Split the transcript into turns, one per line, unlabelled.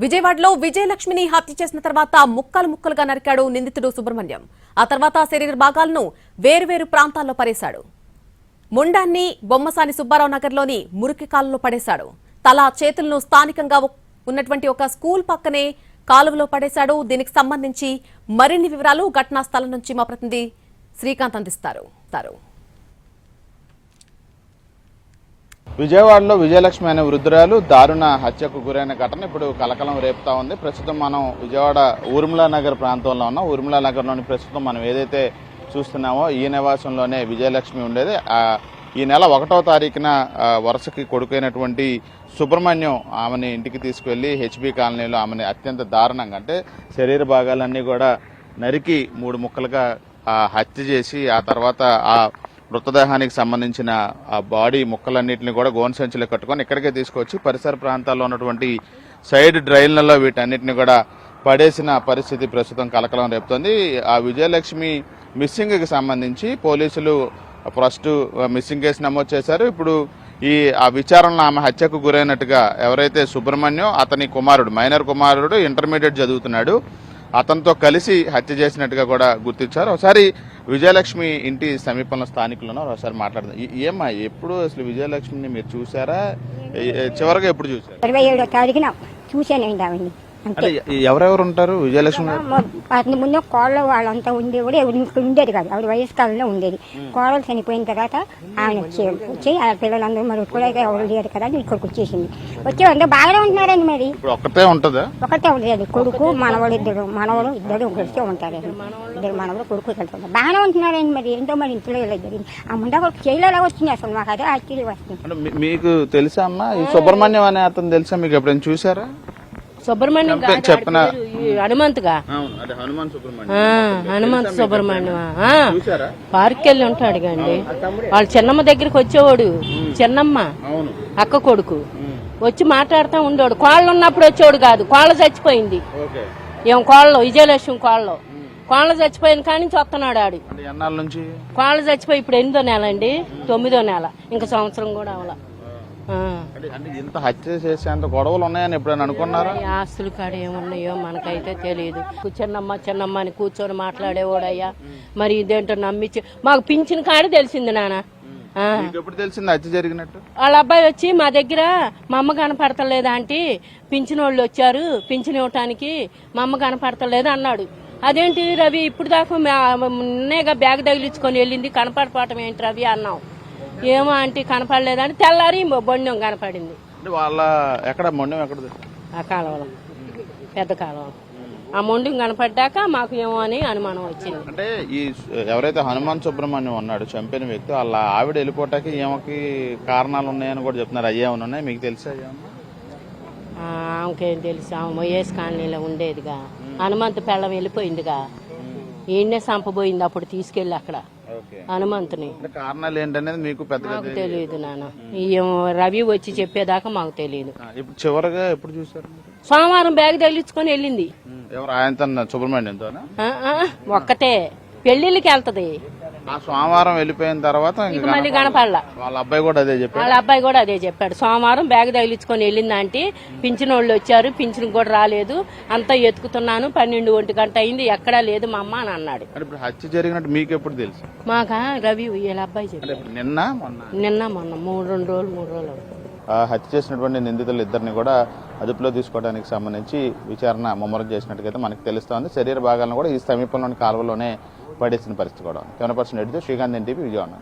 విజయవాడలో విజయలక్ష్మిని హత్య చేసిన తర్వాత ముక్కలు ముక్కలుగా నరికాడు నిందితుడు సుబ్రహ్మణ్యం. ఆ తర్వాత శరీర భాగాలను వేర్వేరు ప్రాంతాల్లో పడేశాడు. ముండాన్ని బొమ్మసాని సుబ్బారావు నగర్లోని మురికి కాలువలో పడేశాడు. తల చేతులను స్థానికంగా ఉన్నటువంటి ఒక స్కూల్ పక్కనే కాలువలో పడేశాడు. దీనికి సంబంధించి మరిన్ని వివరాలు ఘటనా స్థలం నుంచి మా ప్రతినిధి శ్రీకాంత్ అందిస్తారు.
విజయవాడలో విజయలక్ష్మి అనే వృద్ధురాలు దారుణ హత్యకు గురైన ఘటన ఇప్పుడు కలకలం రేపుతా ఉంది. ప్రస్తుతం మనం విజయవాడ ఊర్మిళా నగర్ ప్రాంతంలో ఉన్నాం. ఊర్మిళా నగర్లోని ప్రస్తుతం మనం ఏదైతే చూస్తున్నామో ఈ నివాసంలోనే విజయలక్ష్మి ఉండేది. ఈ నెల 1వ తారీఖున వరుసకి కొడుకైనటువంటి సుబ్రహ్మణ్యం ఆమెని ఇంటికి తీసుకువెళ్లి హెచ్బి కాలనీలో ఆమెని అత్యంత దారుణంగా అంటే శరీర భాగాలన్నీ కూడా నరికి 3 ముక్కలుగా హత్య చేసి ఆ తర్వాత ఆ మృతదేహానికి సంబంధించిన ఆ బాడీ ముక్కలన్నింటినీ కూడా గోను సంచిలో కట్టుకొని ఇక్కడికే తీసుకొచ్చి పరిసర ప్రాంతాల్లో ఉన్నటువంటి సైడ్ డ్రైన్లలో వీటన్నిటిని కూడా పడేసిన పరిస్థితి ప్రస్తుతం కలకలం రేపుతోంది. ఆ విజయలక్ష్మి మిస్సింగ్కి సంబంధించి పోలీసులు ఫస్ట్ మిస్సింగ్ కేసు నమోదు చేశారు. ఇప్పుడు ఆ విచారణలో ఆమె హత్యకు గురైనట్టుగా ఎవరైతే సుబ్రహ్మణ్యం అతని కుమారుడు మైనర్ కుమారుడు ఇంటర్మీడియట్ చదువుతున్నాడు అతనితో కలిసి హత్య చేసినట్టుగా కూడా గుర్తించారు. ఒకసారి విజయలక్ష్మి ఇంటి సమీపంలో స్థానికులు ఉన్నారు, ఒకసారి మాట్లాడదాం. ఏమ్మా ఎప్పుడు అసలు విజయలక్ష్మిని మీరు చూసారా? చివరిగా ఎప్పుడు చూసారు?
27వ తారీఖున చూశానండి ఆవిడ్ని.
ఎవరెవరు ఉంటారు విజయలక్ష్మి?
అతని ముందు కోళ్ళ వాళ్ళంతా ఉండే కూడా ఉండేది కాదు. ఆవిడ వయసు కాలంలో ఉండేది. కోడలు చనిపోయిన తర్వాత ఆమె వచ్చి ఆ పిల్లలందరూ మరి కూడా ఎవరు లేరు కదా ఇక్కడికి వచ్చేసింది. వచ్చి అందరూ బాగానే ఉంటున్నారండి. మరి
ఒకటే ఉంటుందా?
ఒకటే ఉండేది. కొడుకు మనవాడు ఇద్దరు కలిసి ఉంటారండి. ఇద్దరు మనవాడు కొడుకు వెళ్తారు బాగానే ఉంటున్నారండి. మరి ఏంటో మరి ఇంట్లో జరిగింది. ఆ ముండా కొడుకు చేయలేలా వచ్చింది. అసలు మాకు అదే ఆశ్చర్యం వస్తుంది.
మీకు తెలుసా అమ్మా ఈ సుబ్రహ్మణ్యం అనే అతను తెలుసా మీకు? ఎప్పుడైనా చూసారా?
సుబ్రహ్మణ్యం హనుమంతుగా హనుమంత్ సుబ్రహ్మణ్యం పార్క్ వెళ్ళి ఉంటాడు కండి. వాళ్ళ చిన్నమ్మ దగ్గరికి వచ్చేవాడు. చిన్నమ్మ అక్క కొడుకు వచ్చి మాట్లాడుతూ ఉండేవాడు. కోళ్ళు ఉన్నప్పుడు వచ్చేవాడు కాదు. కోళ్ళ చచ్చిపోయింది. ఏం కోళ్ళు విజయలక్ష్మి కోళ్ళ చచ్చిపోయిన కాడి నుంచి వస్తున్నాడు ఆడు. కోళ్ళ చచ్చిపోయి ఇప్పుడు 8వ నెల అండి, 9వ నెల, ఇంకా సంవత్సరం కూడా అవలా.
ఇంత హత్య చేసేంత గొడవలు ఉన్నాయని ఎప్పుడైనా అనుకున్నారా?
ఆస్తులు కాడ ఏమున్నాయో మనకైతే తెలియదు. చిన్నమ్మ అని కూర్చొని మాట్లాడేవాడయ్యా. మరి ఇదేంటో నమ్మించి మాకు పింఛన్ కాడ తెలిసింది నాన్న.
ఎప్పుడు తెలిసింది హత్య జరిగినట్టు?
వాళ్ళ అబ్బాయి వచ్చి మా దగ్గర మా అమ్మ కనపడతలేదా అంటే పింఛన్ వాళ్ళు వచ్చారు పింఛన్ ఇవ్వటానికి, మా అమ్మ కనపడతలేదు అన్నాడు. అదేంటి రవి ఇప్పుడు దాకా నిన్నేగా బ్యాగ్ తగిలించుకొని వెళ్ళింది, కనపడపోవటం ఏంటి రవి అన్నాం. ఏమో అంటే కనపడలేదని తెల్లారి బొండం కనపడింది.
వాళ్ళ ఎక్కడ మొండం ఎక్కడ?
ఆ కాలువలో, పెద్ద కాలువలో ఆ మొండం కనపడ్డాక మాకు ఏమో అని అనుమానం వచ్చింది.
అంటే ఈ ఎవరైతే హనుమంత్ సుబ్రహ్మణ్యం ఉన్నాడు చంపిన వ్యక్తి, వాళ్ళ ఆవిడ వెళ్ళిపోవటానికి ఏమకి కారణాలు ఉన్నాయని కూడా చెప్తున్నారు. అయ్యేమన్నా ఉన్నాయి మీకు తెలుసా?
ఆమెకేం తెలుసు? ఆమె వైఎస్ కాలనీలో ఉండేదిగా. హనుమంత్ పెళ్ళం వెళ్ళిపోయిందిగా. ఈయన్నే సంపబోయింది అప్పుడు తీసుకెళ్ళి అక్కడ హనుమంతుని.
కారణాలు ఏంటనేది మీకు పెద్దగా
తెలియదు నాన్న. రవి వచ్చి చెప్పేదాకా మాకు తెలియదు.
చివరిగా ఎప్పుడు చూసారు?
సోమవారం బ్యాగ్ తగిలించుకొని వెళ్ళింది.
ఎవరు? ఆయన సుబ్రహ్మణ్యంతో
ఒక్కటే పెళ్లిళ్ళకి వెళ్తది.
ఆ సోమవారం వెళ్ళిపోయిన తర్వాత
మళ్ళీ కనపడలా.
వాళ్ళ అబ్బాయి కూడా
అదే చెప్పాడు. సోమవారం బ్యాగ్ తగిలించుకొని వెళ్ళిందంటే పింఛన్ వాళ్ళు వచ్చారు, పింఛన్ కూడా రాలేదు, అంతా ఎత్తుకుతున్నాను, 12 ఒంటి గంట అయింది, ఎక్కడా లేదు మా అమ్మ అని అన్నాడు.
ఇప్పుడు హత్య జరిగినట్టు మీకు ఎప్పుడు తెలుసు?
మాకా రవి వీళ్ళ అబ్బాయి చెప్పాడు.
నిన్న
మొన్న 3 రోజులు
హత్య చేసినటువంటి నిందితులు ఇద్దరిని కూడా అదుపులో తీసుకోవడానికి సంబంధించి విచారణ ముమ్మరం చేసినట్టుగా మనకు తెలుస్తోంది. శరీర భాగాలను కూడా ఈ సమీపంలోని కాలువలోనే పడేసిన పరిస్థితి కూడా. Camera person editor Srikanth, NTV, Vijayawada.